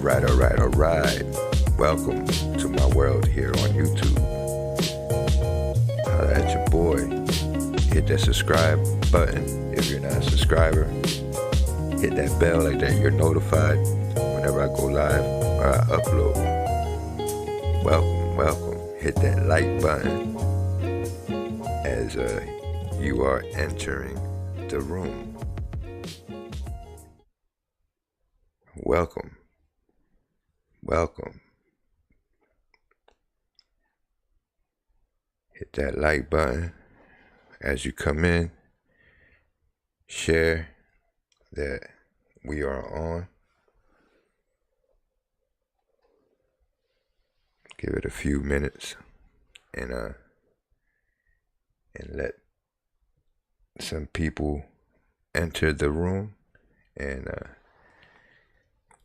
All right. Welcome to my world here on YouTube. Holla at your boy. Hit that subscribe button if you're not a subscriber. Hit that bell like that you're notified whenever I go live or I upload. Welcome. Hit that like button as you are entering the room. Welcome. Hit that like button as you come in. Share that we are on. Give it a few minutes and let some people enter the room, and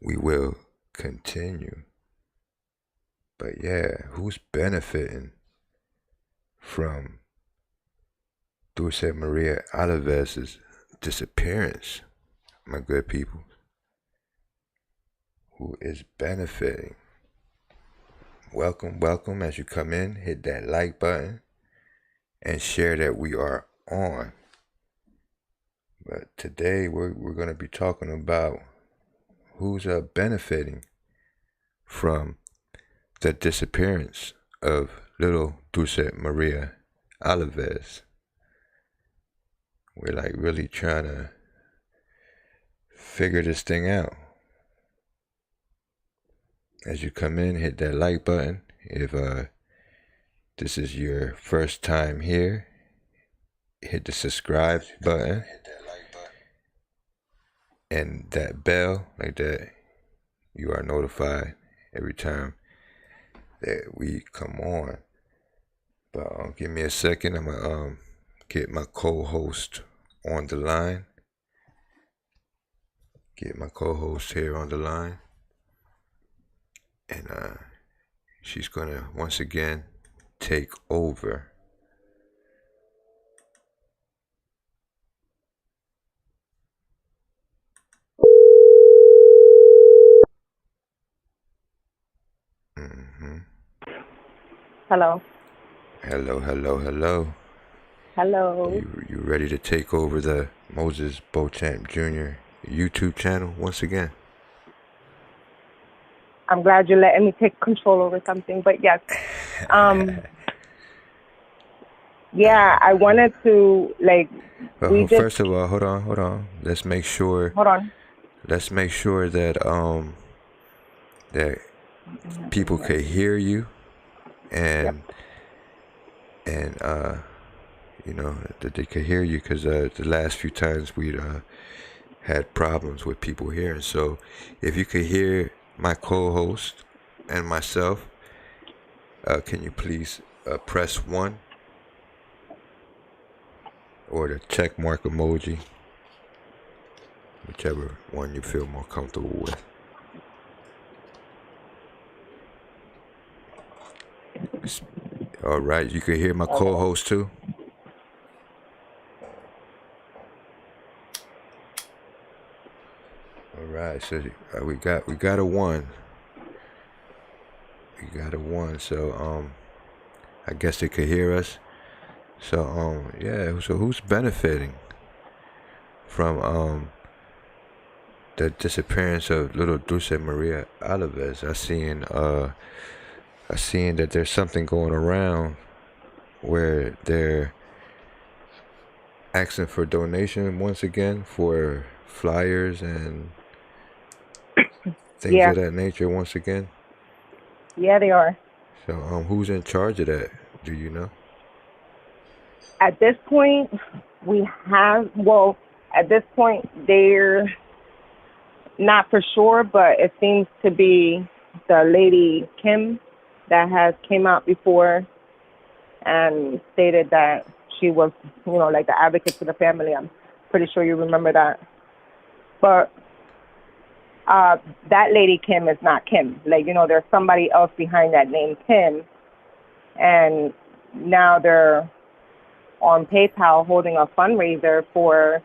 we will continue. But yeah, who's benefiting from Dulce Maria Alavez's disappearance, my good people? Who is benefiting? Welcome as you come in. Hit that like button and share that we are on. But today we're going to be talking about who's benefiting from the disappearance of little Dulce Maria Alavez. We're like really trying to figure this thing out. As you come in, hit that like button. If this is your first time here, hit the subscribe button and that bell like that. You are notified every time that we come on. But give me a second. I'm gonna get my co-host on the line. Get my co-host here on the line. And she's gonna once again take over. Hello. Hello. You ready to take over the Moises Beauchamp Jr. YouTube channel once again? I'm glad you're letting me take control over something, but yes. Yeah, I wanted to, well, first of all, hold on. Let's make sure. Hold on. Let's make sure that that people could hear you, and that they could hear you, because the last few times we had problems with people hearing. So if you could hear my co-host and myself, can you please press 1 or the check mark emoji, whichever one you feel more comfortable with. All right, you can hear my co-host too. All right, so we got a 1. We got a 1. So I guess they could hear us. So yeah. So who's benefiting from the disappearance of little Dulce Maria Alavez? I seen that there's something going around where they're asking for donation once again for flyers and things of that nature once again. Yeah, they are. So who's in charge of that? Do you know? At this point, they're not for sure, but it seems to be the lady Kim that has came out before and stated that she was, like the advocate for the family. I'm pretty sure you remember that. But that lady Kim is not Kim. There's somebody else behind that name Kim, and now they're on PayPal holding a fundraiser for.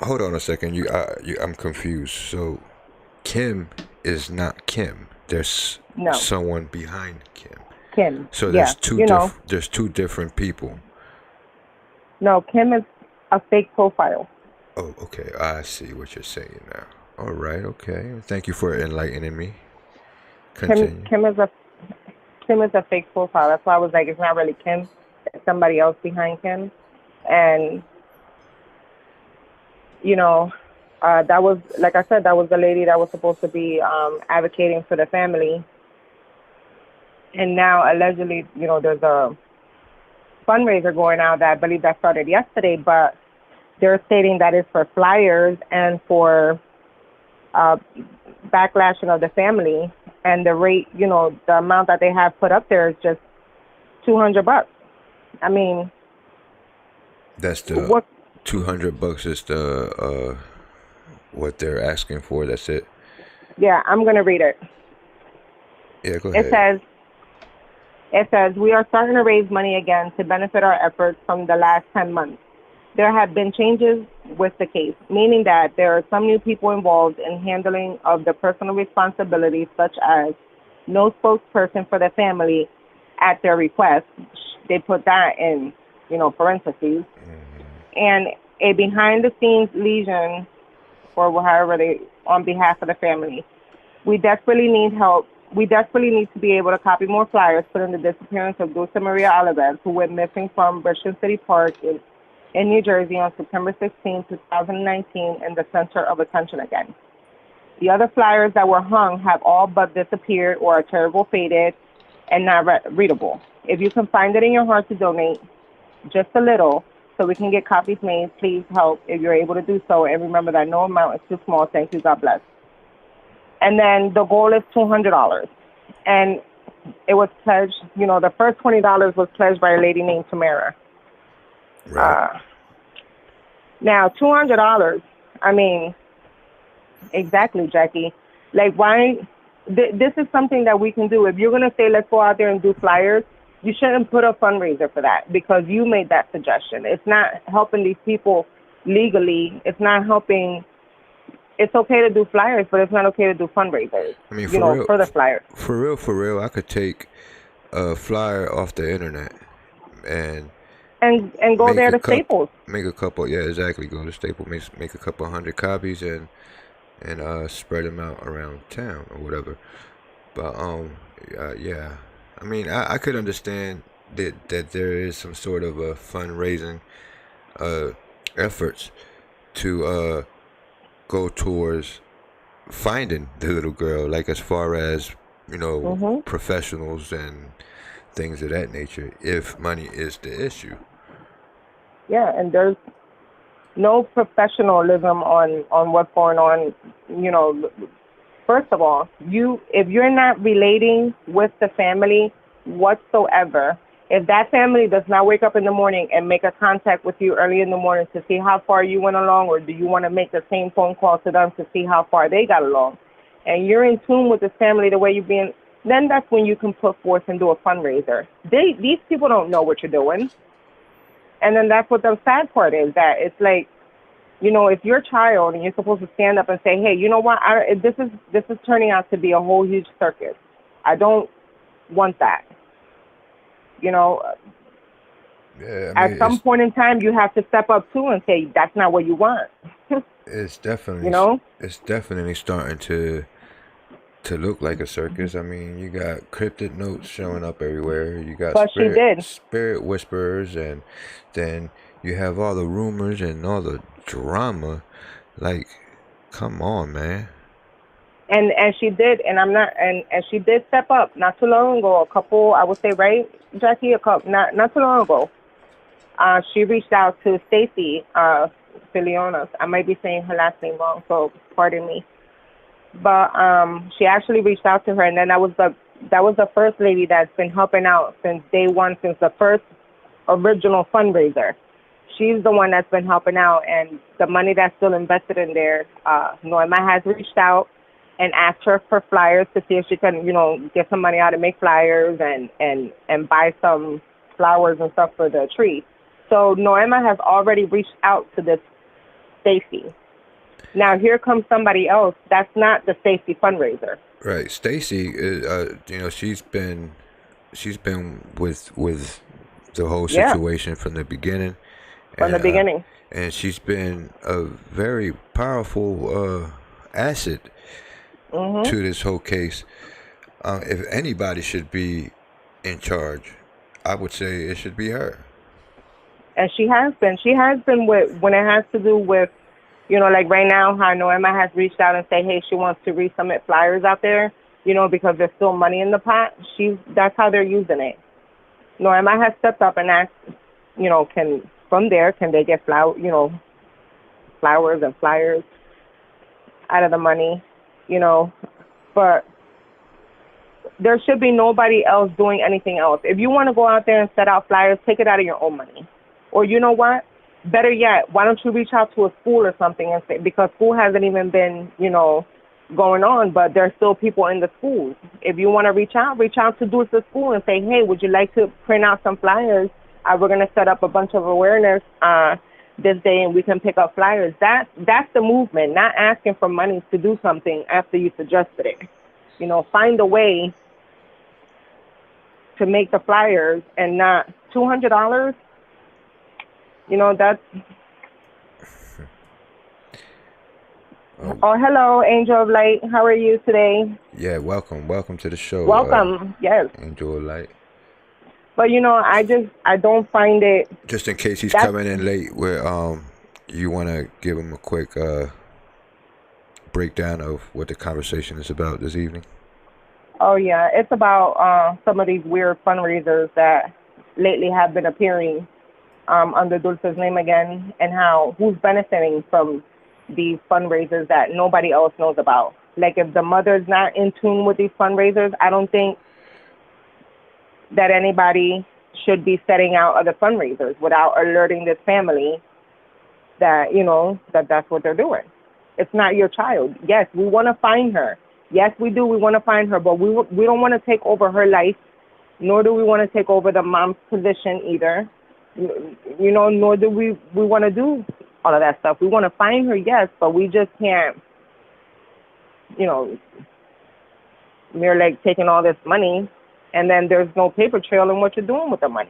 Hold on a second. I'm confused. So Kim is not Kim. There's No, someone behind Kim. Kim. So Yeah, there's two different people. no, Kim is a fake profile. Oh, okay. I see what you're saying now. All right. Okay. Thank you for enlightening me. Kim, Continue. Kim is a Kim is a fake profile. That's why I was like, it's not really Kim. It's somebody else behind Kim. And you know, that was, like I said, that was the lady that was supposed to be advocating for the family. And now allegedly, there's a fundraiser going out that I believe that started yesterday, but they're stating that it's for flyers and for uh, backlashing of the family. And the rate, the amount that they have put up there is just $200. I mean, That's the what? $200 is the what they're asking for. That's it. Yeah, I'm gonna read it. Yeah, go It ahead. says, we are starting to raise money again to benefit our efforts from the last 10 months. There have been changes with the case, meaning that there are some new people involved in handling of the personal responsibilities, such as no spokesperson for the family at their request. They put that in, parentheses, and a behind-the-scenes lesion, or however they, on behalf of the family. We desperately need help. We desperately need to be able to copy more flyers put in the disappearance of Dulce Maria Alavez, who went missing from Bristol City Park in New Jersey on September 16, 2019, in the center of attention again. The other flyers that were hung have all but disappeared or are terrible faded and not readable. If you can find it in your heart to donate just a little so we can get copies made, please help if you're able to do so. And remember that no amount is too small. Thank you. God bless. And then the goal is $200. And it was pledged, the first $20 was pledged by a lady named Tamara. Right. Now, $200, I mean, exactly, Jackie. Like, why? This is something that we can do. If you're going to say, let's go out there and do flyers, you shouldn't put a fundraiser for that because you made that suggestion. It's not helping these people legally. It's not helping. It's okay to do flyers, but it's not okay to do fundraisers, I mean, for the flyers. for real, I could take a flyer off the internet and And go make there a to Staples. couple. Yeah, exactly. Go to Staples, make a couple hundred copies and spread them out around town or whatever. But yeah, I mean, I could understand that there is some sort of a fundraising uh efforts to go towards finding the little girl, like as far as Hmm. professionals and things of that nature. If money is the issue, Yeah, and there's no professionalism on what's going on. You know, first of all, if you're not relating with the family whatsoever, if that family does not wake up in the morning and make a contact with you early in the morning to see how far you went along, or do you want to make the same phone call to them to see how far they got along, and you're in tune with this family the way you're being, then that's when you can put forth and do a fundraiser. These people don't know what you're doing. And then that's what the sad part is, that it's like, if you're a child and you're supposed to stand up and say, hey, you know what, this is turning out to be a whole huge circus. I don't want that. You know, yeah. I at mean, some point in time, you have to step up too and say, that's not what you want. it's you definitely know? it's definitely starting to look like a circus. I mean, you got cryptid notes showing up everywhere. You got But she did. spirit whisperers, and then you have all the rumors and all the drama. Like, come on, man. And she did, and I'm not, and she did step up not too long ago. A couple, I would say, right, Jackie, a couple, not too long ago. She reached out to Stacy Filionas. I might be saying her last name wrong, so pardon me. But she actually reached out to her, and then that was the first lady that's been helping out since day one, since the first original fundraiser. She's the one that's been helping out, and the money that's still invested in there. Norma has reached out and asked her for flyers to see if she can, get some money out to make flyers and buy some flowers and stuff for the tree. So Norma has already reached out to this Stacy. Now here comes somebody else. That's not the safety fundraiser. Right. Stacy, she's been with the whole Yeah, situation from the beginning, from the and beginning. and she's been a very powerful asset Mhm. to this whole case. If anybody should be in charge, I would say it should be her. And she has been. She has been with when it has to do with, like right now, how Noema has reached out and say, hey, she wants to resubmit flyers out there, because there's still money in the pot. That's how they're using it. Noema has stepped up and asked, can they get flowers and flyers out of the money, you know, but there should be nobody else doing anything else. If you want to go out there and set out flyers, take it out of your own money. Or you know what? Better yet, why don't you reach out to a school or something and say, because school hasn't even been, going on, but there's still people in the schools. If you want to reach out to do the school and say, hey, would you like to print out some flyers? We're going to set up a bunch of awareness this day and we can pick up flyers. That's the movement, not asking for money to do something after you suggested it. Find a way to make the flyers and not $200. That's. Oh, hello, Angel of Light. How are you today? Yeah, welcome to the show. Welcome. Yes. Angel of Light. But I don't find it. Just in case he's coming in late, where you want to give him a quick breakdown of what the conversation is about this evening. Oh yeah, it's about some of these weird fundraisers that lately have been appearing under Dulce's name again, and who's benefiting from these fundraisers that nobody else knows about. Like if the mother's not in tune with these fundraisers, I don't think that anybody should be setting out other fundraisers without alerting this family that, that's what they're doing. It's not your child. Yes, we want to find her. Yes, we do. We want to find her, but we don't want to take over her life, nor do we want to take over the mom's position either. Nor do we want to do all of that stuff. We want to find her, yes, but we just can't, we're like taking all this money and then there's no paper trail in what you're doing with the money.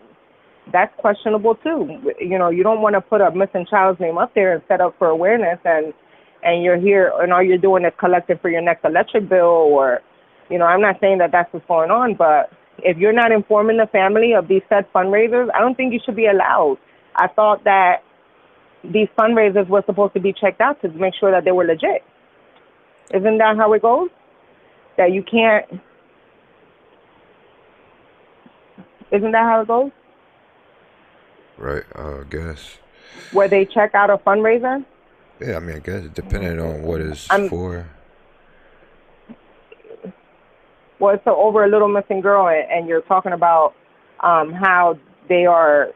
That's questionable too. You don't want to put a missing child's name up there and set up for awareness and you're here and all you're doing is collecting for your next electric bill or, I'm not saying that that's what's going on, but if you're not informing the family of these said fundraisers, I don't think you should be allowed. I thought that these fundraisers were supposed to be checked out to make sure that they were legit. Isn't that how it goes? That you can't. Isn't that how it goes? Right, I guess. Where they check out a fundraiser? Yeah, I mean, I guess depending on what it's for. Well, it's over a little missing girl, and you're talking about how they are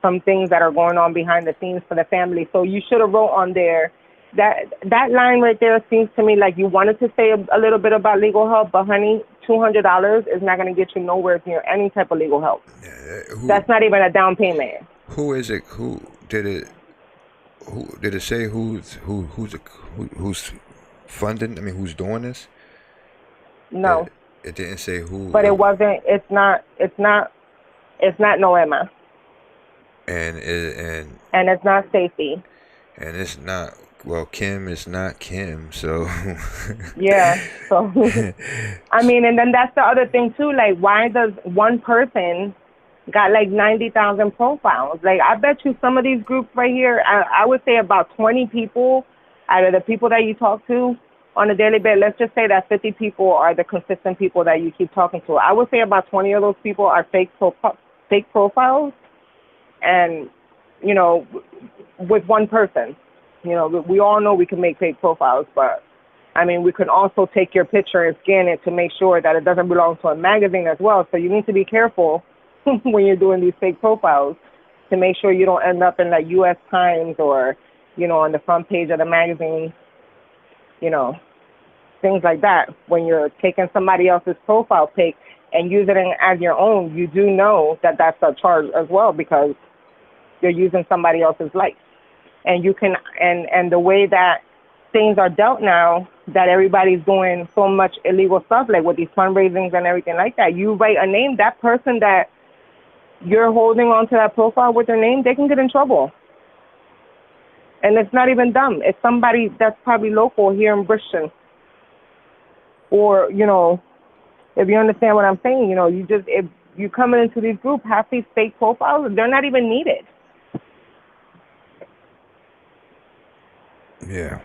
some things that are going on behind the scenes for the family. So you should have wrote on there that line right there seems to me like you wanted to say a little bit about legal help, but honey, $200 is not going to get you nowhere near any type of legal help. That's not even a down payment. Who is it? Who did it? Who did it say? Who's funding? I mean, who's doing this? No. It didn't say who. But it wasn't. It's not Noema. And it's not Stacey. And it's not. Well, Kim is not Kim, so. Yeah. So. I mean, and then that's the other thing too. Like, why does one person got like 90,000 profiles? Like, I bet you some of these groups right here, I would say about 20 people out of the people that you talk to on a daily basis. Let's just say that 50 people are the consistent people that you keep talking to. I would say about 20 of those people are fake profiles, and with one person. We all know we can make fake profiles, but I mean, we can also take your picture and scan it to make sure that it doesn't belong to a magazine as well. So you need to be careful when you're doing these fake profiles to make sure you don't end up in like U.S. Times or, on the front page of the magazine, things like that. When you're taking somebody else's profile pic and using it as your own, you do know that that's a charge as well because you're using somebody else's life. And you can, and the way that things are dealt now that everybody's doing so much illegal stuff, like with these fundraisings and everything like that. You write a name, that person that you're holding onto that profile with their name, they can get in trouble. And it's not even them. It's somebody that's probably local here in Bristol. Or, if you understand what I'm saying, if you coming into these groups, half these fake profiles, they're not even needed. Yeah.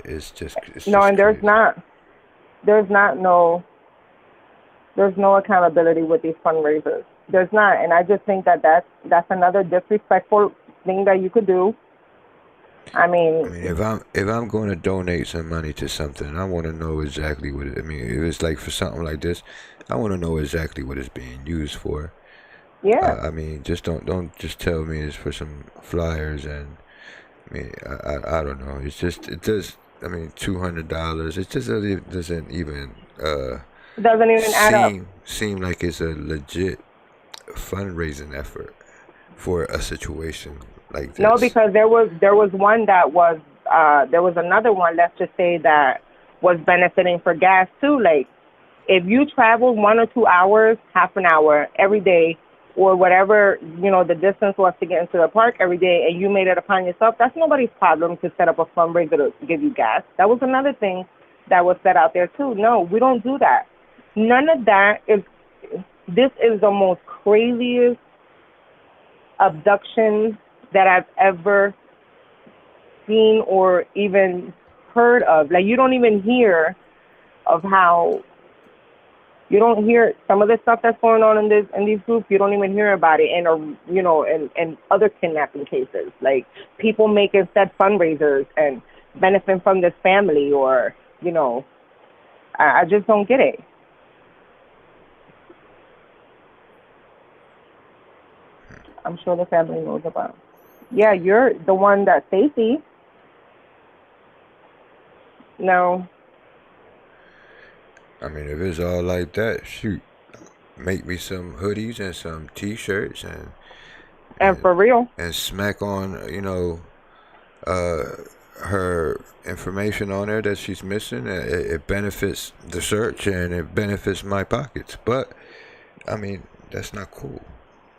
It's just No, and crazy. there's no accountability with these fundraisers. There's not, and I just think that that's another disrespectful thing that you could do. I mean, if I'm going to donate some money to something, I want to know exactly what it. I mean, if it's like for something like this, I want to know exactly what it's being used for. yeah, Just don't just tell me it's for some flyers and I don't know. It's just it does. $200. It just doesn't even it doesn't even add up. seem like it's a legit fundraising effort for a situation like No, this. because there was one that was there was another one. Let's just say that was benefiting for gas too. Like if you travel 1 or 2 hours, half an hour every day, or whatever the distance was to get into the park every day, and you made it upon yourself, that's nobody's problem to set up a fundraiser to give you gas. That was another thing that was set out there too. No, we don't do that. None of that is. This is the most craziest abduction that I've ever seen or even heard of. Like you don't even hear of how you don't hear some of the stuff that's going on in these groups. You don't even hear about it, and other kidnapping cases, like people making said fundraisers and benefiting from this family, or I just don't get it. I'm sure the family knows about. Yeah, you're the one that Stacy. No, If it's all like that, shoot, make me some hoodies and some T-shirts and and for real. and smack on uh her information on there that she's missing. It benefits the search and it benefits my pockets. But that's not cool.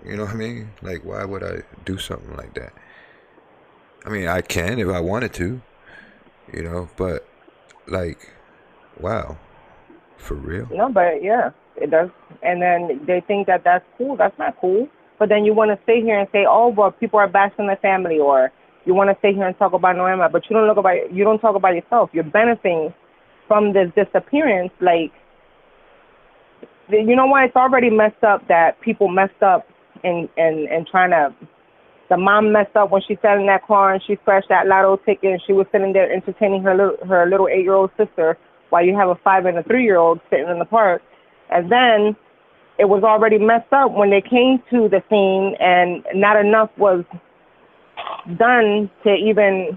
You know what I mean? Like, why would I do something like that? I can if I wanted to, but like, wow, for real. No, but yeah, it does. And then they think that that's cool. That's not cool. But then you want to sit here and say, oh, well, people are bashing the family, or you want to sit here and talk about Noema, but you don't talk about yourself. You're benefiting from this disappearance. Like, you know what? It's already messed up that people messed up and trying to. The mom messed up when she sat in that car and she scratched that lotto ticket, and she was sitting there entertaining her little 8-year-old sister while you have a 5 and a 3-year-old sitting in the park. And then it was already messed up when they came to the scene, and not enough was done to even.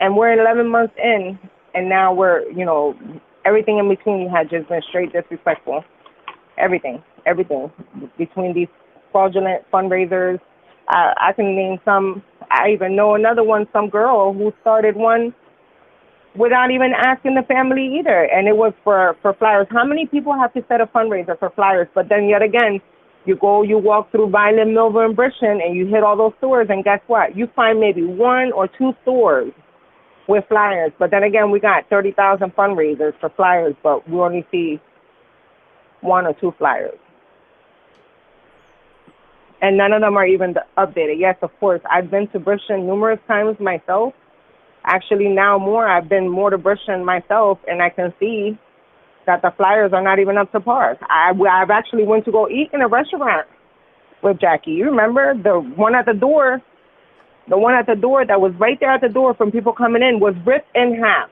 And we're 11 months in, and now everything in between had just been straight disrespectful. Everything between these fraudulent fundraisers. I can name some. I even know another one, some girl who started one without even asking the family either. And it was for flyers. How many people have to set a fundraiser for flyers? But then yet again, you walk through Vineland, Milver, and Brishan, and you hit all those stores, and guess what? You find maybe 1 or 2 stores with flyers. But then again, we got 30,000 fundraisers for flyers, but we only see 1 or 2 flyers. And none of them are even updated. Yes, of course. I've been to Brishan numerous times myself. Actually, now more. I've been more to Brishan myself, and I can see that the flyers are not even up to par. I've actually went to go eat in a restaurant with Jackie. You remember the one at the door? The one at the door that was right there at the door from people coming in was ripped in half.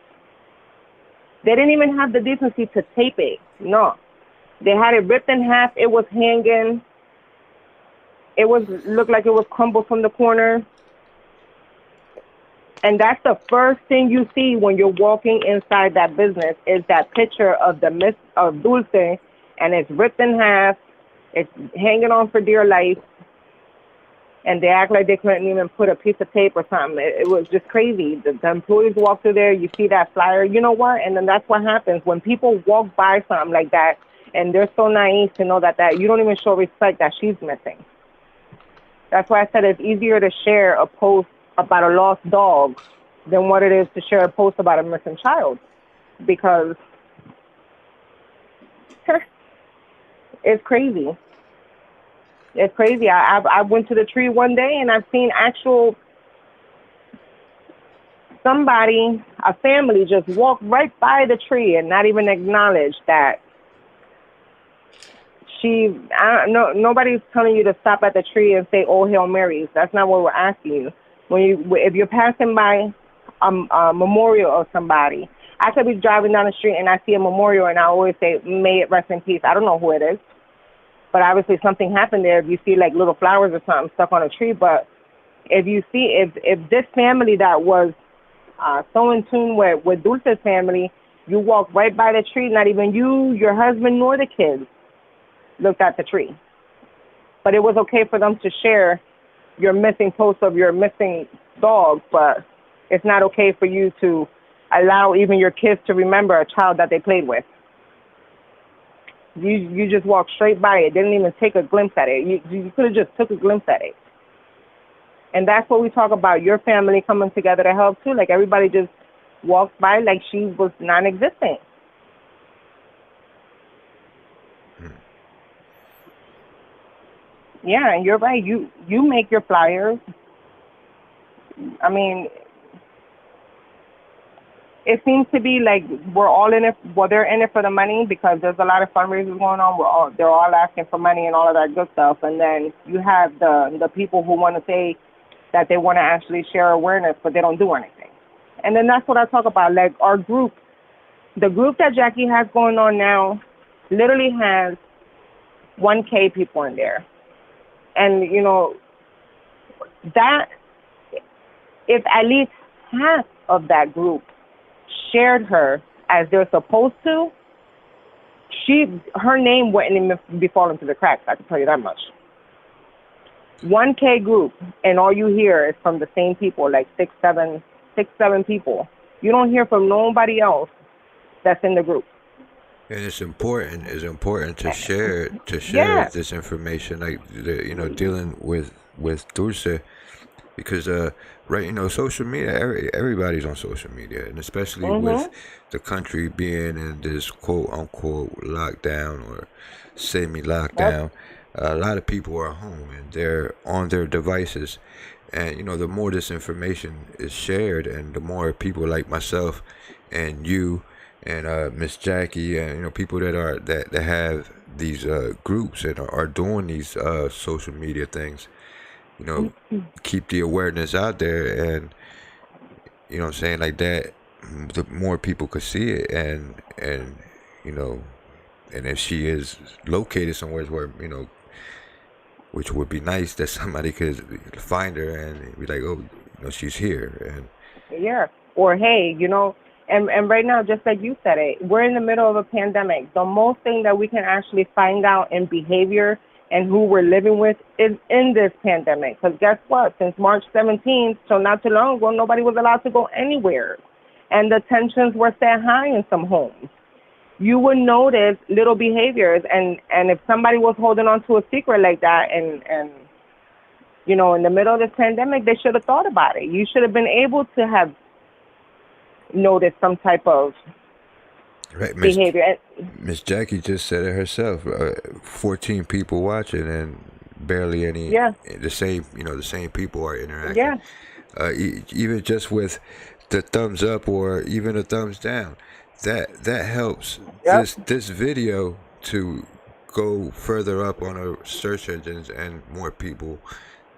They didn't even have the decency to tape it. No. They had it ripped in half. It was hanging. It looked like it was crumbled from the corner. And that's the first thing you see when you're walking inside that business is that picture of the Miss of Dulce, and it's ripped in half. It's hanging on for dear life. and they act like they couldn't even put a piece of tape or something. It was just crazy. The employees walk through there, you see that flyer, you know what? And then that's what happens when people walk by something like that, and they're so naive to know that you don't even show respect that she's missing. That's why I said it's easier to share a post about a lost dog than what it is to share a post about a missing child, because it's crazy. It's crazy. I went to the tree one day and I've seen actual somebody, a family, just walk right by the tree and not even acknowledge that nobody's telling you to stop at the tree and say, "Oh, Hail Marys." That's not what we're asking you. If you're passing by a memorial of somebody, I could be driving down the street and I see a memorial and I always say, "May it rest in peace." I don't know who it is, but obviously something happened there. If you see like little flowers or something stuck on a tree, but if you see if this family that was so in tune with Dulce's family, you walk right by the tree, not even you, your husband, nor the kids looked at the tree. But it was okay for them to share your missing post of your missing dog, but it's not okay for you to allow even your kids to remember a child that they played with. You just walked straight by it, didn't even take a glimpse at it. You could have just took a glimpse at it. And that's what we talk about, your family coming together to help too. Like everybody just walked by like she was non-existent. Yeah, and you're right. You make your flyers. I mean, it seems to be like we're all in it. Well, they're in it for the money because there's a lot of fundraisers going on. They're all asking for money and all of that good stuff. And then you have the people who want to say that they want to actually share awareness, but they don't do anything. And then that's what I talk about. Like our group, the group that Jackie has going on now, literally has 1K people in there. And, you know, that if at least half of that group shared her as they're supposed to, her name wouldn't even be falling through the cracks, I can tell you that much. 1K group, and all you hear is from the same people, like six, seven people. You don't hear from nobody else that's in the group. And it's important to share Yeah. this information, like dealing with Dulce, because right, social media, everybody's on social media, and especially with the country being in this quote unquote lockdown or semi lockdown. A lot of people are home and they're on their devices, and the more this information is shared, and the more people like myself and you and Miss Jackie and people that have these groups and are doing these social media things, keep the awareness out there, and what I'm saying, like that, the more people could see it, and and if she is located somewhere where which would be nice, that somebody could find her and be like, oh, she's here. And yeah, or hey, and right now, just like you said it, we're in the middle of a pandemic. The most thing that we can actually find out in behavior and who we're living with is in this pandemic. Because guess what? Since March 17th, so not too long ago, nobody was allowed to go anywhere. And the tensions were set high in some homes. You would notice little behaviors. And if somebody was holding on to a secret like that and in the middle of this pandemic, they should have thought about it. You should have been able to have noticed some type of behavior. Miss Jackie just said it herself. 14 people watching and barely any. Yeah. The same people are interacting. Yeah. Even just with the thumbs up or even a thumbs down, that helps. Yep. This video to go further up on our search engines and more people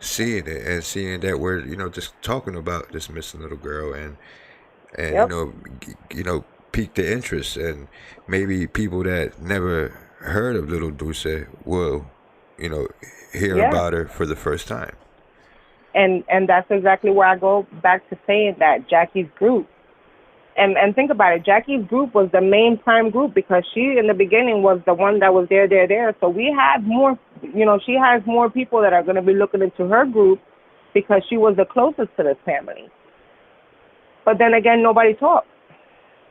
seeing it and seeing that we're just talking about this missing little girl and Yep. pique the interest, and maybe people that never heard of little Dulce will hear about her for the first time. And that's exactly where I go back to saying that Jackie's group. And think about it, Jackie's group was the main prime group because she in the beginning was the one that was there. So we have more she has more people that are going to be looking into her group because she was the closest to this family. But then again, nobody talks.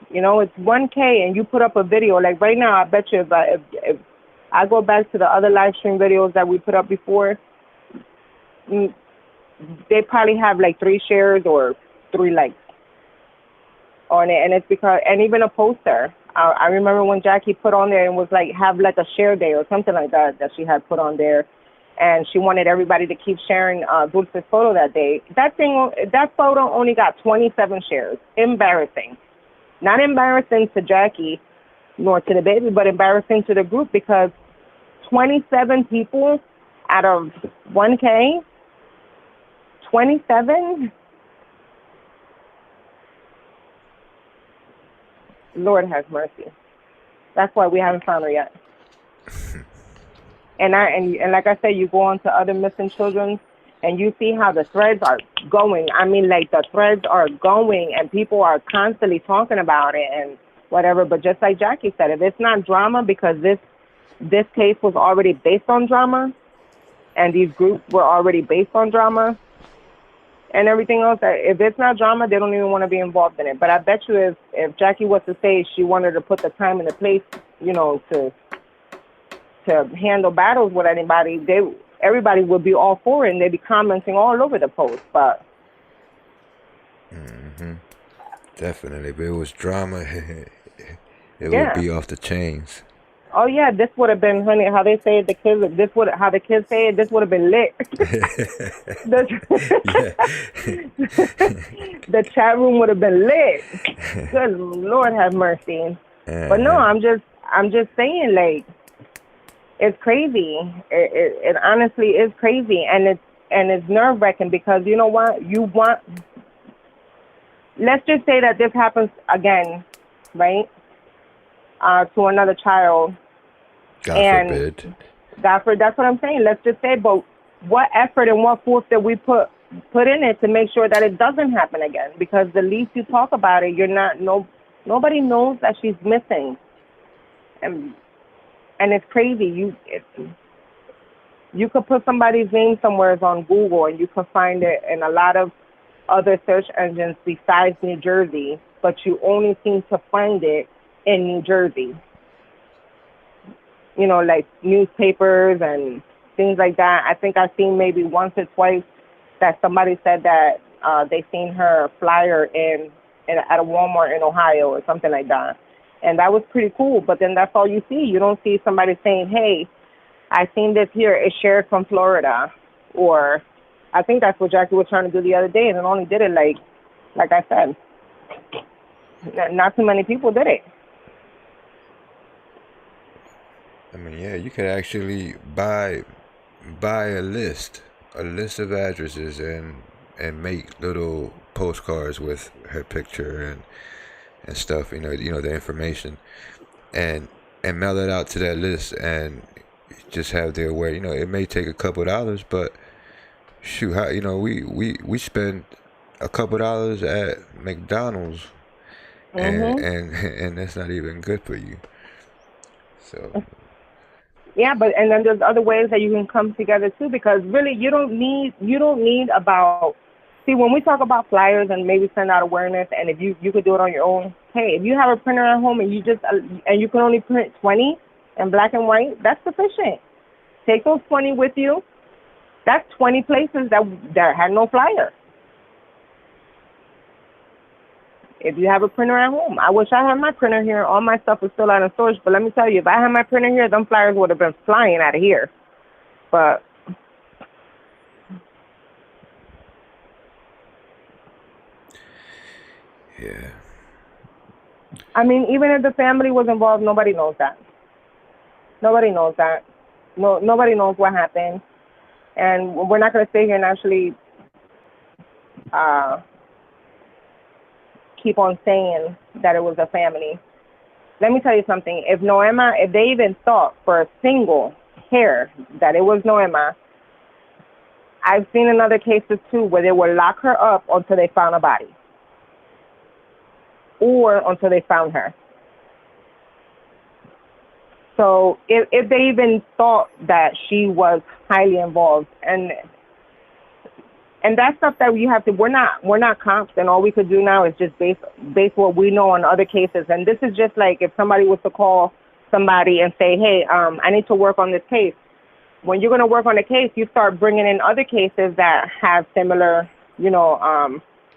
It's 1K and you put up a video. Like right now, I bet you if I go back to the other live stream videos that we put up before, mm, they probably have like 3 shares or 3 likes on it. And it's because, and even a poster. I remember when Jackie put on there and was like, have like a share day or something like that she had put on there. And she wanted everybody to keep sharing Dulce's photo that day. That photo only got 27 shares. Embarrassing. Not embarrassing to Jackie nor to the baby, but embarrassing to the group because 27 people out of 1K, 27? Lord have mercy. That's why we haven't found her yet. And like I said, you go on to other missing children and you see how the threads are going. I mean, like the threads are going and people are constantly talking about it and whatever. But just like Jackie said, if it's not drama, because this case was already based on drama and these groups were already based on drama and everything else, if it's not drama, they don't even want to be involved in it. But I bet you if Jackie was to say she wanted to put the time and the place, to handle battles with anybody, everybody would be all for it and they'd be commenting all over the post. But Definitely. If it was drama, it would be off the chains. oh yeah, this would have been, honey, how they say it, how the kids say it, this would have been lit. The chat room would have been lit. Good Lord have mercy. But no, I'm just saying, like, it's crazy. It honestly is crazy, and it's nerve wracking because you know what? Let's just say that this happens again, right? To another child. God forbid. That's what I'm saying. Let's just say, but what effort and what force did we put in it to make sure that it doesn't happen again? Because the least you talk about it, nobody knows that she's missing, and it's crazy. You could put somebody's name somewhere on Google and you could find it in a lot of other search engines besides New Jersey, but you only seem to find it in New Jersey. Like newspapers and things like that. I think I've seen maybe once or twice that somebody said that they seen her flyer at a Walmart in Ohio or something like that. And that was pretty cool. But then that's all you see. You don't see somebody saying, hey, I seen this here. It's shared from Florida. Or I think that's what Jackie was trying to do the other day. And it only did it like I said. Not too many people did it. I mean, yeah, you could actually buy a list of addresses and make little postcards with her picture and stuff, the information, and mail it out to that list and just have their way. It may take a couple dollars, but shoot, how we spend a couple dollars at McDonald's, and that's not even good for you. So. Yeah, and then there's other ways that you can come together too, because really you don't need about. See, when we talk about flyers and maybe send out awareness, and if you could do it on your own, hey, if you have a printer at home and you can only print 20 in black and white, that's sufficient. Take those 20 with you. That's 20 places that had no flyer. If you have a printer at home, I wish I had my printer here. All my stuff is still out of storage, but let me tell you, if I had my printer here, them flyers would have been flying out of here. But yeah. I mean, even if the family was involved, nobody knows that. Nobody knows that. No, nobody knows what happened. And we're not going to sit here and actually keep on saying that it was a family. Let me tell you something. If they even thought for a single hair that it was Noema, I've seen in other cases too where they would lock her up until they found a body. Or until they found her. So if they even thought that she was highly involved, and that's stuff that you have to. We're not cops, and all we could do now is just base what we know on other cases. And this is just like if somebody was to call somebody and say, hey, I need to work on this case. When you're going to work on a case, you start bringing in other cases that have similar,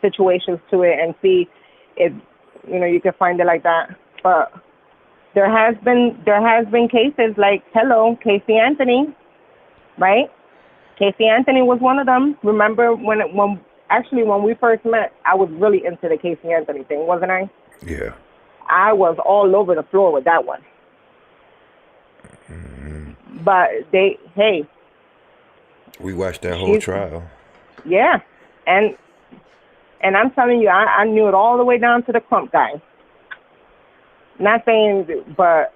situations to it, and see if you can find it like that. But there has been cases like hello Casey Anthony, right? Casey Anthony was one of them. Remember when we first met, I was really into the Casey Anthony thing, wasn't I? Yeah. I was all over the floor with that one. Mm-hmm. But We watched that whole trial. Yeah, and I'm telling you, I knew it all the way down to the Crump guy. Not saying, but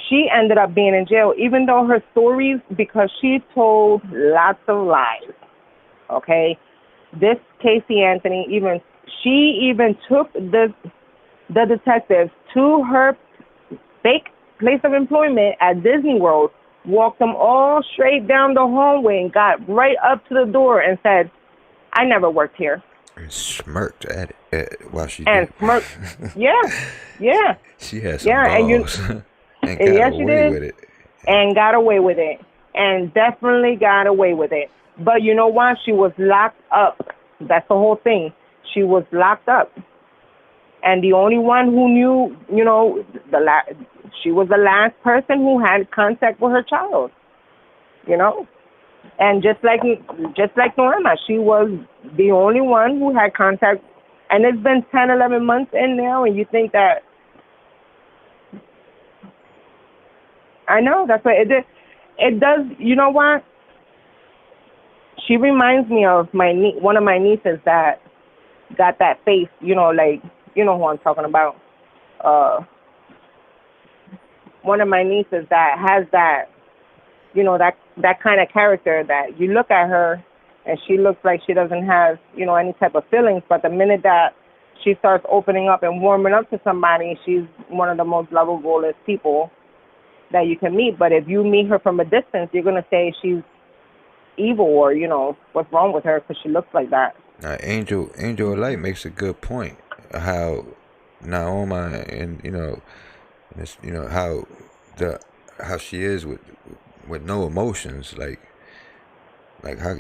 she ended up being in jail, even though her stories, because she told lots of lies. Okay, this Casey Anthony she even took the detectives to her fake place of employment at Disney World, walked them all straight down the hallway, and got right up to the door and said, "I never worked here." And smirked at it while she and did. smirked. Yeah. She had some Yeah, balls and got yes, she away did, with it. and got away with it, and definitely got away with it. But you know what? She was locked up. That's the whole thing. She was locked up, and the only one who knew, she was the last person who had contact with her child. And just like Norma, she was the only one who had contact. And it's been 10, 11 months in now, and you think that, I know, that's what it did. It does, you know what? She reminds me of one of my nieces that got that face, like, you know who I'm talking about. One of my nieces that has that, that kind of character that you look at her and she looks like she doesn't have, any type of feelings. But the minute that she starts opening up and warming up to somebody, she's one of the most lovable people that you can meet. But if you meet her from a distance, you're going to say she's evil or, what's wrong with her because she looks like that. Angel of Light makes a good point. How Naoma and, how she is with no emotions, like how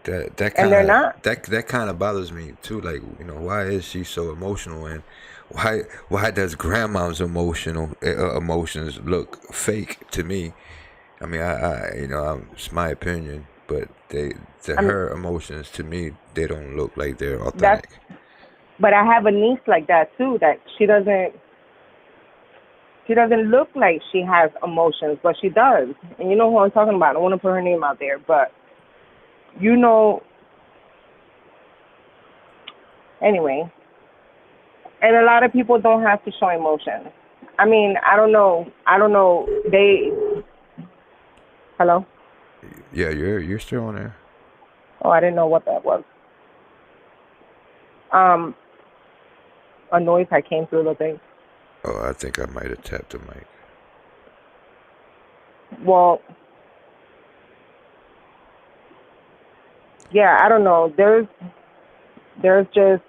that And they're not. that kind of bothers me too. Like why is she so emotional, and why does grandma's emotions look fake to me? I mean, it's my opinion, but her emotions to me, they don't look like they're authentic. But I have a niece like that too. That she doesn't look like she has emotions, but she does. And you know who I'm talking about. I don't want to put her name out there, but anyway. And a lot of people don't have to show emotions. I mean, I don't know. Hello? Yeah, you're still on there. Oh, I didn't know what that was. A noise that came through the thing. Oh, I think I might have tapped the mic. Well, yeah, I don't know. There's just,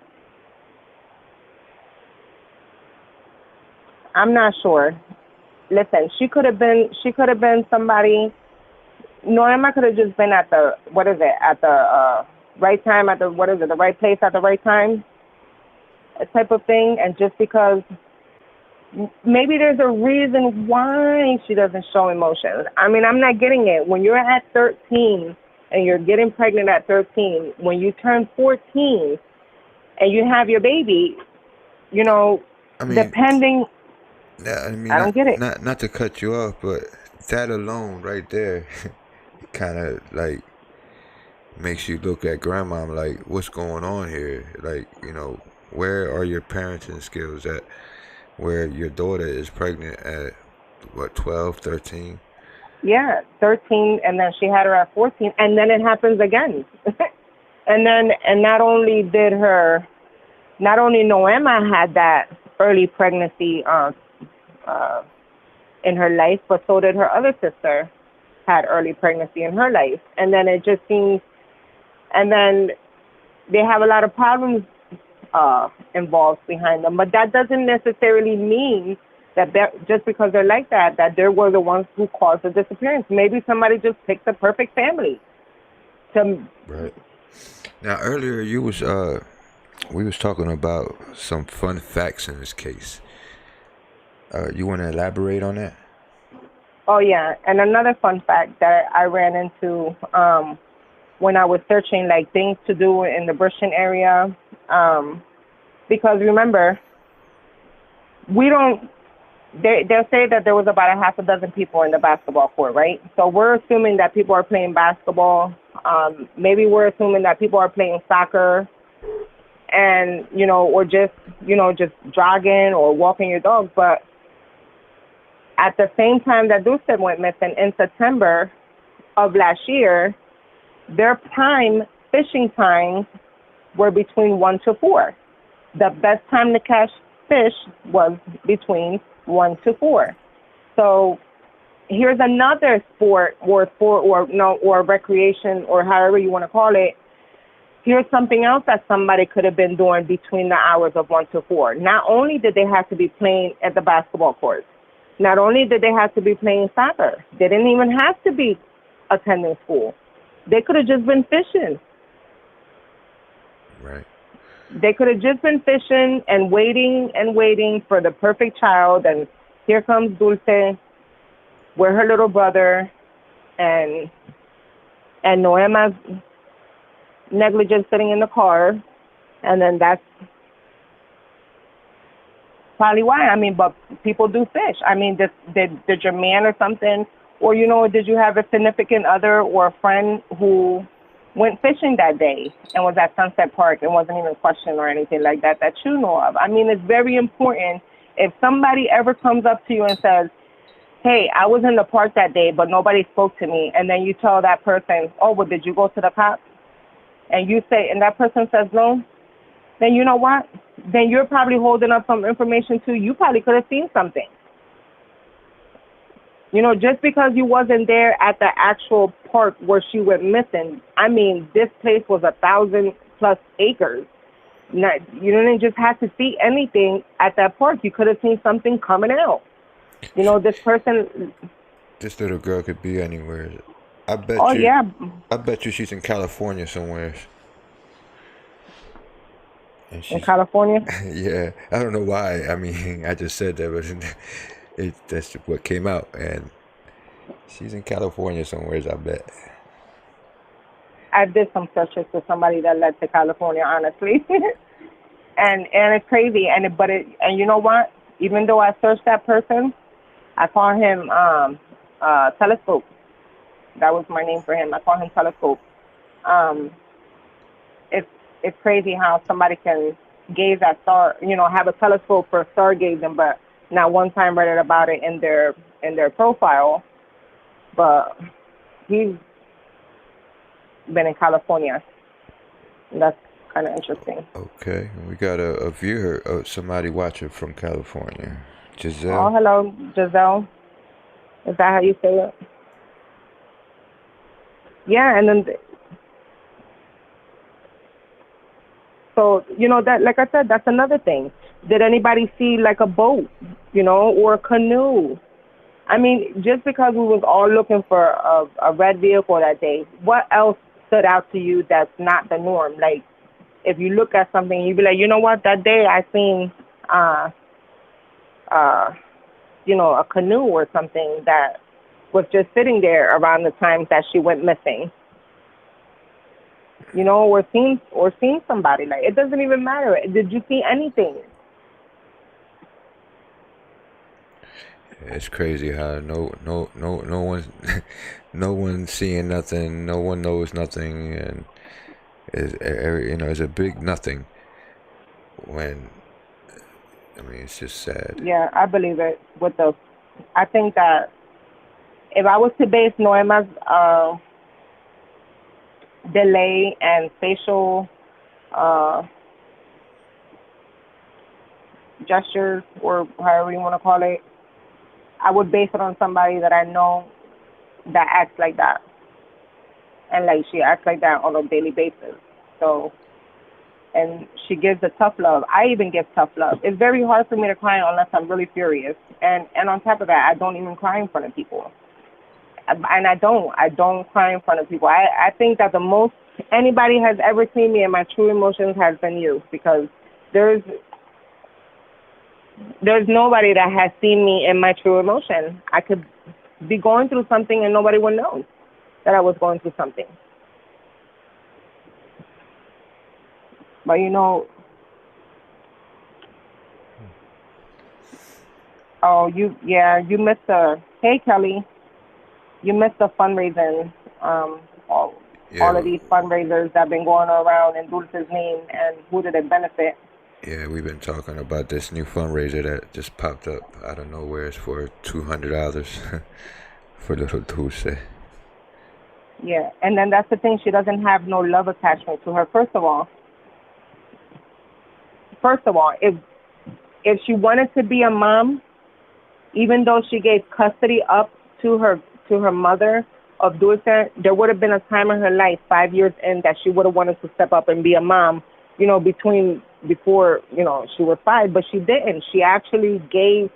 I'm not sure. Listen, she could have been somebody. Norma could have just been at the right time at the the right place at the right time, type of thing. And just because maybe there's a reason why she doesn't show emotions. I mean, I'm not getting it. When you're at 13 and you're getting pregnant at 13, when you turn 14 and you have your baby, depending. Yeah, I mean, I don't get it. Not to cut you off, but that alone right there, kind of like makes you look at grandma like, what's going on here? Like, where are your parenting skills at? Where your daughter is pregnant at, what, 12, 13? Yeah, 13, and then she had her at 14, and then it happens again. and not only Noema had that early pregnancy in her life, but so did her other sister had early pregnancy in her life. And then it just seems, and then they have a lot of problems involved behind them. But that doesn't necessarily mean that just because they're like that, that they were the ones who caused the disappearance. Maybe somebody just picked the perfect family. Right. Now earlier we was talking about some fun facts in this case. You want to elaborate on that? Oh yeah, and another fun fact that I ran into when I was searching like things to do in the Bushton area, because remember, we don't. They'll say that there was about a half a dozen people in the basketball court, right? So we're assuming that people are playing basketball. Maybe we're assuming that people are playing soccer, and or just just jogging or walking your dog. But at the same time that Dulce went missing in September of last year, their prime fishing times were between 1 to 4. The best time to catch fish was between 1 to 4. So here's another sport or recreation or however you want to call it. Here's something else that somebody could have been doing between the hours of 1 to 4. Not only did they have to be playing at the basketball courts, not only did they have to be playing soccer, they didn't even have to be attending school. They could have just been fishing. Right. They could have just been fishing and waiting for the perfect child. And here comes Dulce with her little brother and Noema's negligence sitting in the car. And then that's probably why. I mean, but people do fish. I mean, did your man or something, or did you have a significant other or a friend who went fishing that day and was at Sunset Park and wasn't even questioned or anything like that you know of? I mean, it's very important. If somebody ever comes up to you and says, hey, I was in the park that day, but nobody spoke to me, and then you tell that person, oh, well, did you go to the cops? And you say, and that person says no, then you know what? Then you're probably holding up some information too. You probably could have seen something. Just because you wasn't there at the actual park where she went missing, I mean, this place was 1,000+ acres. You didn't just have to see anything at that park. You could have seen something coming out. This little girl could be anywhere. Oh, yeah. I bet you she's in California somewhere. And In she's, California? yeah, I don't know why. I mean, I just said that, but that's what came out. And she's in California somewhere, I bet. I did some searches for somebody that led to California, honestly. and it's crazy. And you know what? Even though I searched that person, I call him Telescope. That was my name for him. I call him Telescope. It's crazy how somebody can gaze at star, have a telescope for stargazing, but not one time read about it in their profile. But he's been in California. And that's kind of interesting. Okay, we got a viewer, somebody watching from California. Giselle. Oh, hello, Giselle. Is that how you say it? Yeah, and then so that, like I said, that's another thing. Did anybody see like a boat, or a canoe? I mean, just because we was all looking for a red vehicle that day, what else stood out to you that's not the norm? Like, if you look at something, you'd be like, you know what, that day I seen, a canoe or something that was just sitting there around the time that she went missing. Or seen somebody. Like, it doesn't even matter. Did you see anything? It's crazy how no one no one's seeing nothing, no one knows nothing, and it's a big nothing. When I mean, it's just sad. Yeah, I believe it. I think that if I was to base Noema's delay and facial gestures, or however you want to call it, I would base it on somebody that I know that acts like that, and like she acts like that on a daily basis. So, and she gives the tough love. I even give tough love. It's very hard for me to cry unless I'm really furious. And on top of that, I don't even cry in front of people. And I don't cry in front of people. I think that the most anybody has ever seen me in my true emotions has been you, because there's there's nobody that has seen me in my true emotion. I could be going through something and nobody would know that I was going through something. But oh, you missed the. Hey, Kelly, you missed the fundraising. Um, all, all Yeah, of these fundraisers that have been going around in Dulce's name, and who did it benefit? yeah, we've been talking about this new fundraiser that just popped up out of nowhere. It's for $200 for little Dulce. Yeah, and then that's the thing. She doesn't have no love attachment to her. First of all, if she wanted to be a mom, even though she gave custody up to her mother of Dulce, there would have been a time in her life, 5 years in, that she would have wanted to step up and be a mom. Before she was five, but she didn't. She actually gave.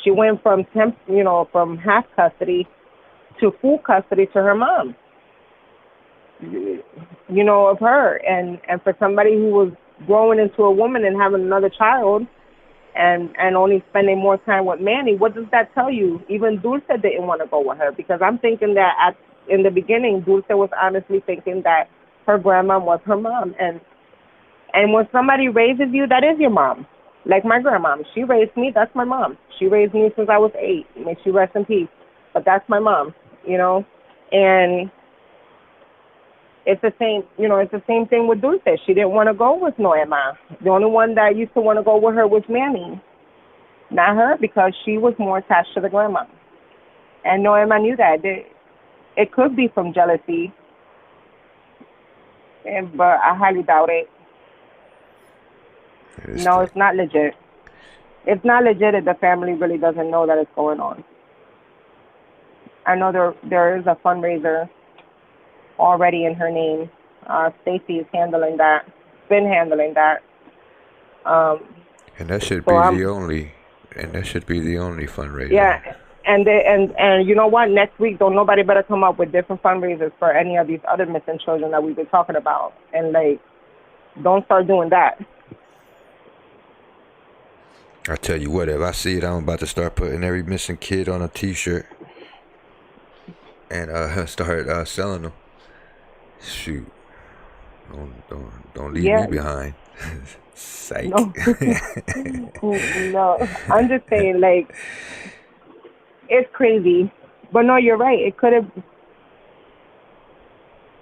She went from from half custody to full custody to her mom. Of her, and for somebody who was growing into a woman and having another child, and only spending more time with Manny, what does that tell you? Even Dulce didn't want to go with her, because I'm thinking that in the beginning, Dulce was honestly thinking that her grandma was her mom, and when somebody raises you, that is your mom. Like my grandma, she raised me. That's my mom. She raised me since I was 8. May she rest in peace. But that's my mom. And it's the same. It's the same thing with Dulce. She didn't want to go with Noema. The only one that used to want to go with her was Manny, not her, because she was more attached to the grandma. And Noema knew that. It could be from jealousy, but I highly doubt it. It's No, the, it's not legit. It's not legit if the family really doesn't know that it's going on. I know there is a fundraiser already in her name. Stacy is handling that. Been handling that. Um, and that should so be I'm the only, and that should be the only fundraiser. yeah, and you know what? Next week, don't nobody better come up with different fundraisers for any of these other missing children that we've been talking about. And like, don't start doing that. I tell you what, if I see it, I'm about to start putting every missing kid on a T-shirt and start selling them. Shoot, don't leave me Yeah, behind. Psych. no, no. I'm just saying, like, it's crazy. But no, you're right. It could have.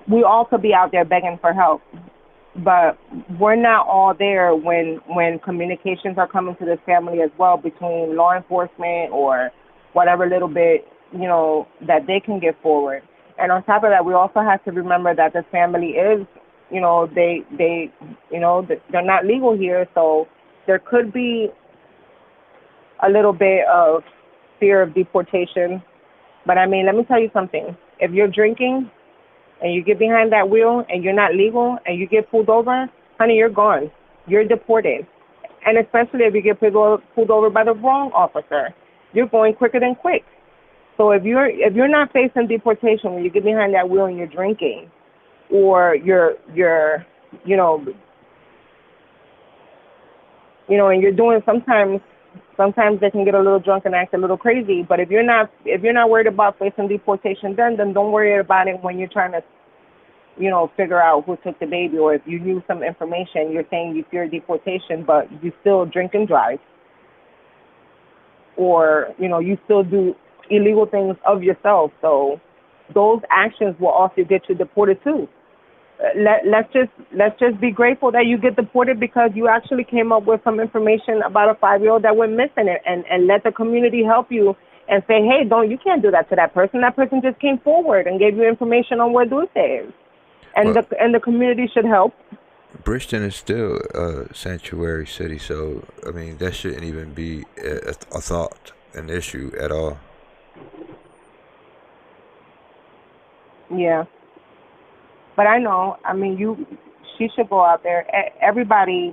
We all could be out there begging for help, but we're not all there when communications are coming to this family as well, between law enforcement or whatever little bit that they can get forward. And on top of that, we also have to remember that this family is, they they're not legal here, so there could be a little bit of fear of deportation. But I mean, let me tell you something. If you're drinking and you get behind that wheel and you're not legal and you get pulled over, honey, you're gone. You're deported. And especially if you get pulled over by the wrong officer, you're going quicker than quick. So if you're not facing deportation when you get behind that wheel and you're drinking, or you're you know and you're doing, sometimes they can get a little drunk and act a little crazy. But if you're not worried about facing deportation, then don't worry about it when you're trying to figure out who took the baby, or if you knew some information. You're saying you fear deportation, but you still drink and drive, or you still do illegal things of yourself. So those actions will also get you deported too. Let's just be grateful that you get deported because you actually came up with some information about a 5-year-old that went missing, and let the community help you and say, hey, you can't do that to that person. That person just came forward and gave you information on where Dulce is, and Well, the community should help. Bridgeton is still a sanctuary city, so I mean that shouldn't even be a thought. an issue at all. Yeah. But I know, I mean, she should go out there. Everybody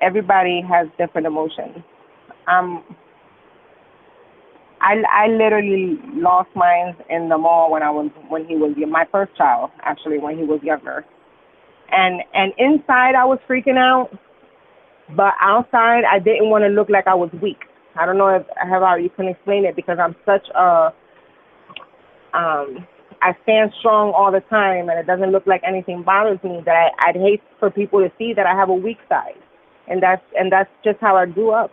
has different emotions. Um, I literally lost mine in the mall when he was my first child, actually, when he was younger. And inside I was freaking out, but outside I didn't want to look like I was weak. I don't know if how you can explain it, because I'm such a I stand strong all the time, and it doesn't look like anything bothers me. That I'd hate for people to see that I have a weak side, and that's just how I grew up.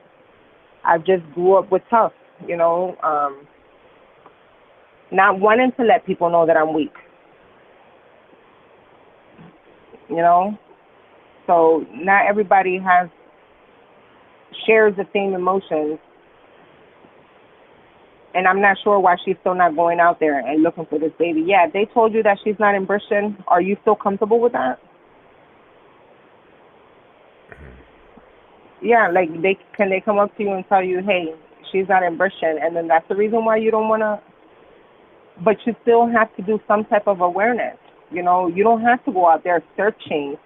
I just grew up with tough, you know, not wanting to let people know that I'm weak, you know. So not everybody has shares the same emotions, and I'm not sure why she's still not going out there and looking for this baby. Yeah, they told you that she's not in Britain. Are you still comfortable with that? Yeah, like they come up to you and tell you, hey, she's not in Britain, and then that's the reason why you don't want to. But you still have to do some type of awareness. You know, you don't have to go out there searching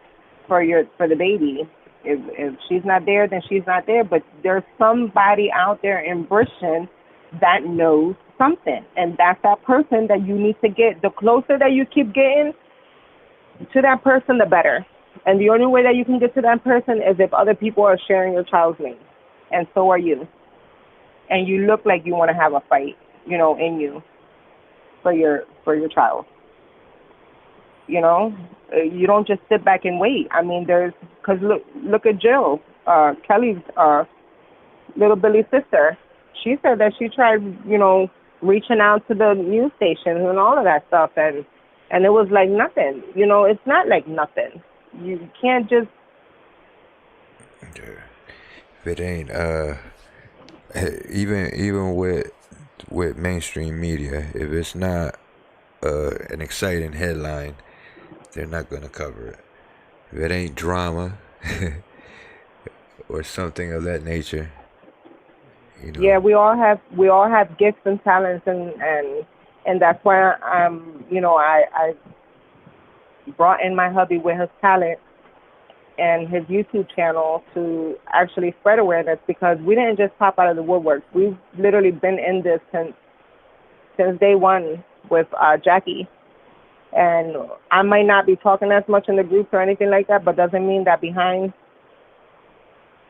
for the baby. If she's not there, then she's not there. But there's somebody out there in Britain that knows something, and that's that person that you need to get. The closer that you keep getting to that person, the better. And the only way that you can get to that person is if other people are sharing your child's name, and so are you. And you look like you want to have a fight, you know, in you for your child. You know, you don't just sit back and wait. I mean, because look at Jill, Kelly's little Billy's sister. She said that she tried, you know, reaching out to the news stations and all of that stuff, and it was like nothing. You know, it's not like nothing. You can't just. Yeah. If it ain't even with mainstream media, if it's not an exciting headline, they're not gonna cover it. If it ain't drama or something of that nature, you Yeah, know. we all have gifts and talents, and that's why you know, I brought in my hubby with his talent and his YouTube channel to actually spread awareness, because we didn't just pop out of the woodwork. We've literally been in this since day one with Jackie. And I might not be talking as much in the groups or anything like that, but doesn't mean that behind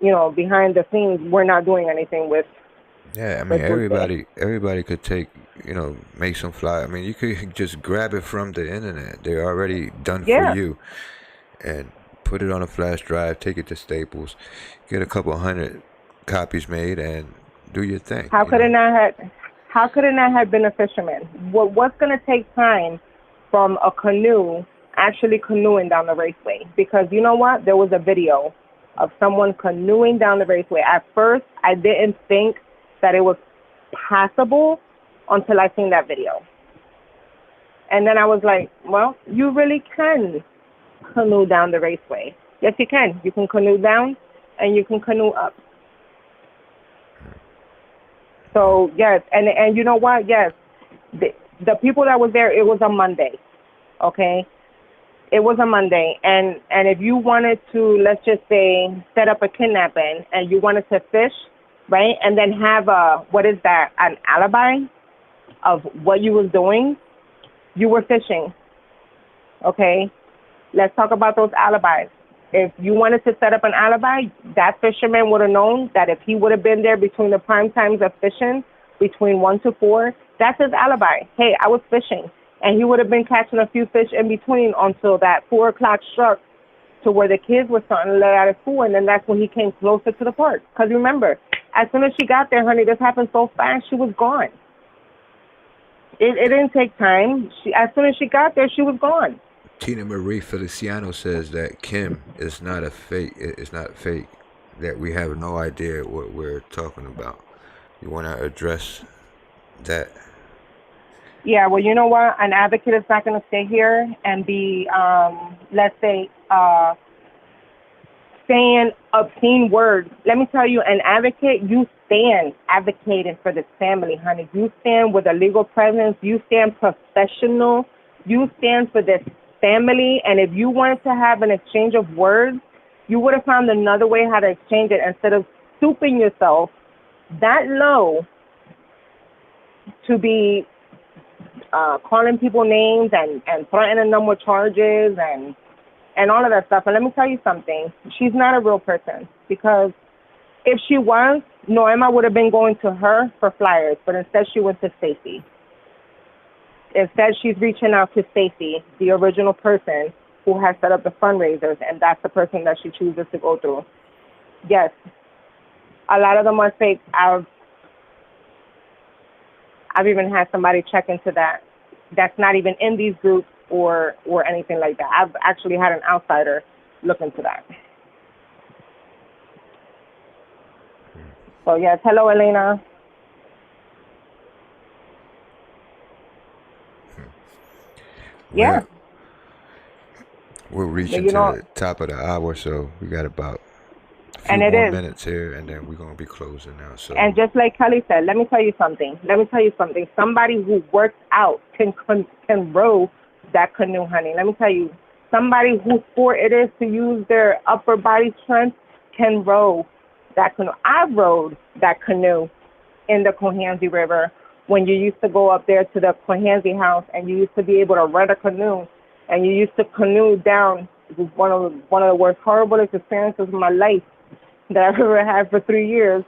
the scenes, we're not doing anything Yeah, I mean with Dulce. everybody could make some fly. I mean, you could just grab it from the internet. They're already done for Yeah. you, and put it on a flash drive, take it to Staples, get a couple hundred copies made, and do your thing, How you could it know. not have? How could it not have been a fisherman? What's going to take time from a canoe actually canoeing down the raceway? Because you know what? There was a video of someone canoeing down the raceway. At first, I didn't think that it was possible until I seen that video, and then I was like, well, you really can canoe down the raceway. Yes, you can. You can canoe down, and you can canoe up. Well, So yes, and you know what? Yes, the the people that was there, it was a Monday. Okay, it was a Monday, and if you wanted to, let's just say, set up a kidnapping, and you wanted to fish, right, and then have a, what is that, an alibi of what you was doing, you were fishing. Okay, let's talk about those alibis. If you wanted to set up an alibi, that fisherman would have known that if he would have been there between the prime times of fishing, between 1 to 4, that's his alibi. Hey, I was fishing. And he would have been catching a few fish in between until that 4 o'clock struck, to where the kids were starting to let out of school. And then that's when he came closer to the park. Because remember, as soon as she got there, honey, this happened so fast, she was gone. It didn't take time. As soon as she got there, she was gone. Tina Marie Feliciano says that Kim is not a fake. It's not fake. That we have no idea what we're talking about. You want to address that? Yeah, well, you know what? An advocate is not going to stay here and be, let's say, saying obscene words. Let me tell you, an advocate, you stand advocating for this family, honey. You stand with a legal presence. You stand professional. You stand for this family. And if you wanted to have an exchange of words, you would have found another way how to exchange it instead of stooping yourself that low to be calling people names and threatening them with charges and all of that stuff. And let me tell you something. She's not a real person, because if she was, Noema would have been going to her for flyers, but instead she went to Stacy. Instead, she's reaching out to Stacy, the original person who has set up the fundraisers, and that's the person that she chooses to go through. Yes, a lot of them are fake. I've even had somebody check into that. That's not even in these groups or anything like that. I've actually had an outsider look into that. So yes, hello, Elena. Yeah. We're reaching You to know, the top of the hour, so we got about a few and it more is. minutes here, and then we're gonna be closing now. So And just like Kelly said, let me tell you something. Somebody who works out can row that canoe, honey. Let me tell you, somebody whose sport it is to use their upper body strength can row that canoe. I rowed that canoe in the Cohansey River when you used to go up there to the Cohansey house, and you used to be able to rent a canoe, and you used to canoe down. It was one of the worst horrible experiences of my life that I've ever had for 3 years,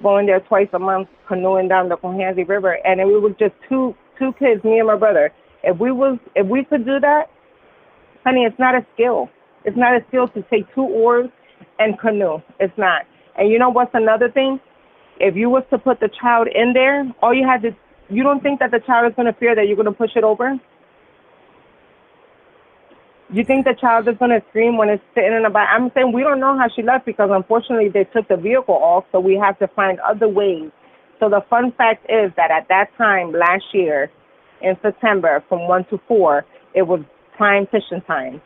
going there twice a month, canoeing down the Cohansey River. And we were just two kids, me and my brother. If we could do that, honey, it's not a skill. It's not a skill to take 2 oars and canoe. It's not. And you know what's another thing? If you was to put the child in there, you don't think that the child is going to fear that you're going to push it over? You think the child is going to scream when it's sitting in the back? I'm saying we don't know how she left, because unfortunately they took the vehicle off, so we have to find other ways. So the fun fact is that at that time last year in September from 1 to 4, it was prime fishing time.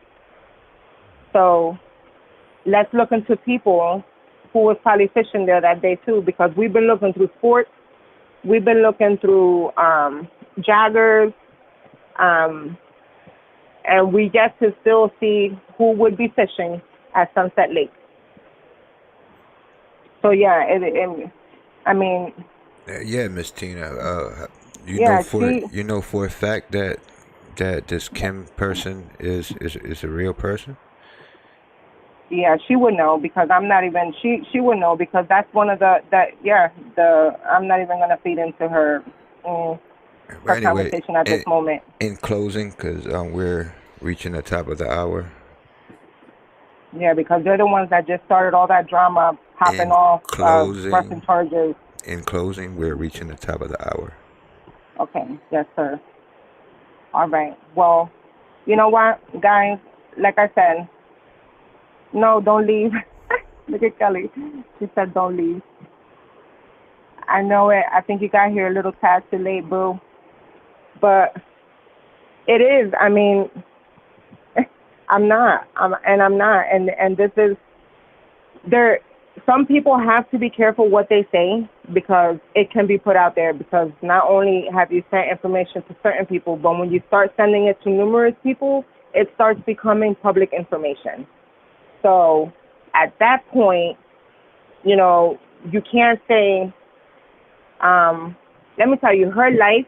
So let's look into people who was probably fishing there that day too, because we've been looking through sports. We've been looking through joggers, and we get to still see who would be fishing at Sunset Lake. So yeah, I mean, yeah, Miss Tina, yeah, you know for a fact that this Kim person is a real person. yeah, she would know, because I'm not even, she would know, because that's one of I'm not even going to feed into her, But her anyway, conversation at this moment. in closing, because we're reaching the top of the hour. Yeah, because they're the ones that just started all that drama, popping In off, pressing closing, charges. we're reaching the top of the hour. Okay, yes, sir. All right. Well, you know what, guys? Like I said, no, don't leave. Look at Kelly. She said don't leave. I know it. I think you got here a little tad too late, boo. But it is. I mean, I'm not. I'm not. And this is there. Some people have to be careful what they say, because it can be put out there. Because not only have you sent information to certain people, but when you start sending it to numerous people, it starts becoming public information. So at that point, you can't say. Let me tell you, her life,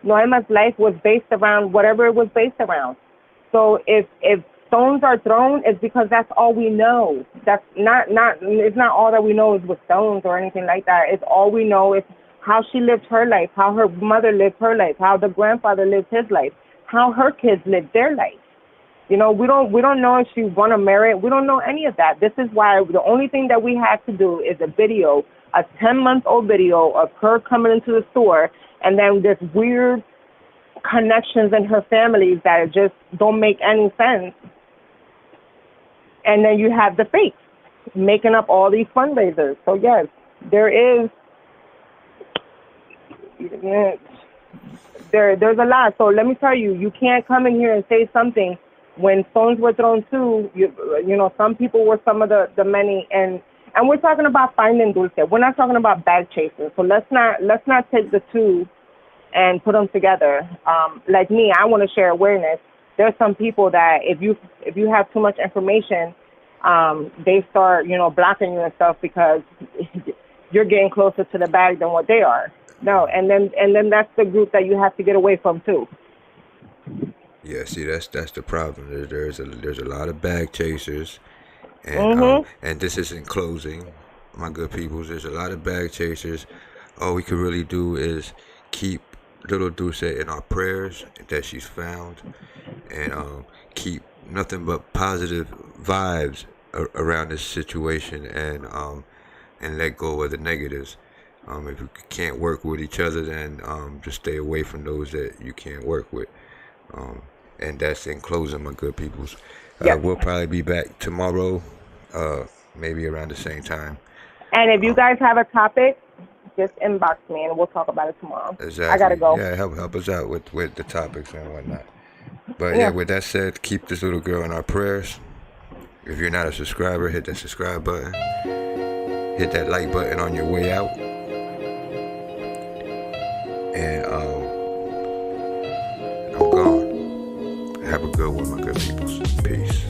Noema's life, was based around whatever it was based around. So if stones are thrown, it's because that's all we know. That's not it's not all that we know is with stones or anything like that. It's all we know is how she lived her life, how her mother lived her life, how the grandfather lived his life, how her kids lived their life. We don't know if she won a merit. We don't know any of that. This is why the only thing that we have to do is a video, a 10-month-old video of her coming into the store, and then this weird connections in her families that just don't make any sense. And then you have the fakes making up all these fundraisers. So yes, there's a lot. So let me tell you, you can't come in here and say something when stones were thrown too, you know, some people were some of the many, and we're talking about finding Dulce. We're not talking about bag chasing. So let's not take the two and put them together. Like me, I want to share awareness. There's some people that if you have too much information, they start, you know, blocking you and stuff because you're getting closer to the bag than what they are. No, and then that's the group that you have to get away from too. Yeah, see, that's the problem. There's a lot of bag chasers, Mhm. and this is in closing, my good peoples. There's a lot of bag chasers. All we could really do is keep little Dulce in our prayers that she's found, and keep nothing but positive vibes around this situation, and let go of the negatives. If you can't work with each other, then just stay away from those that you can't work with. Um, and that's in closing, my good peoples. Yes. We'll probably be back tomorrow, maybe around the same time. And if you Um, guys have a topic, just inbox me and we'll talk about it tomorrow. I gotta exactly. go. Yeah, help us out with the topics and whatnot. But yeah, Yeah. with that said, keep this little girl in our prayers. If you're not a subscriber, hit that subscribe button. Hit that like button on your way out. And I'm gone. Have a good one, my good peoples. Peace.